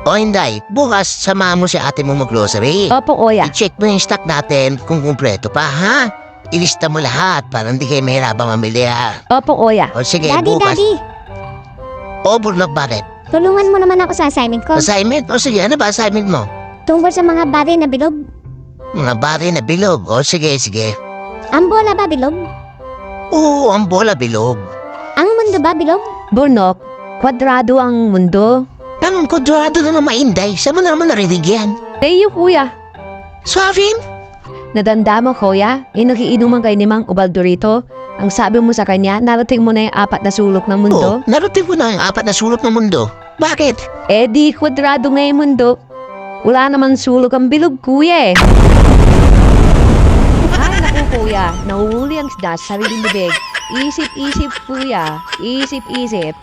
O Inday, bukas samahan mo si ate mo mag-grocery. Opo, kuya. I-check mo yung stock natin kung kumpleto pa, ha? Ilista mo lahat para hindi kayo mahirapang mamili, ha? Opo, kuya. O sige, Daddy, bukas. Daddy, O, Burnok, bakit? tulungan mo naman ako sa assignment ko. Assignment? O sige, ano ba assignment mo? Tungkol sa mga bagay na bilog. Mga bagay na bilog. O sige, sige. Ang bola ba bilog? Oo, ang bola bilog. Ang mundo ba bilog? Burnok, kwadrado ang mundo. Anong kwadrado na naman, Inday? Saan mo naman narinig yan? Tayo, kuya. Suavin? Nadanda mo, kuya? Nagiinuman kayo ni Mang Ubaldo rito. Ang sabi mo sa kanya, narating mo na yung 4 na sulok ng mundo. Oo, narating ko na ang 4 na sulok ng mundo. Bakit? Eh di kwadrado nga yung mundo. Wala naman sulok ang bilog, kuya eh. Ay, naku, kuya. Nahuhuli ang isda sa sariling bibig. Isip-isip, kuya. Isip-isip.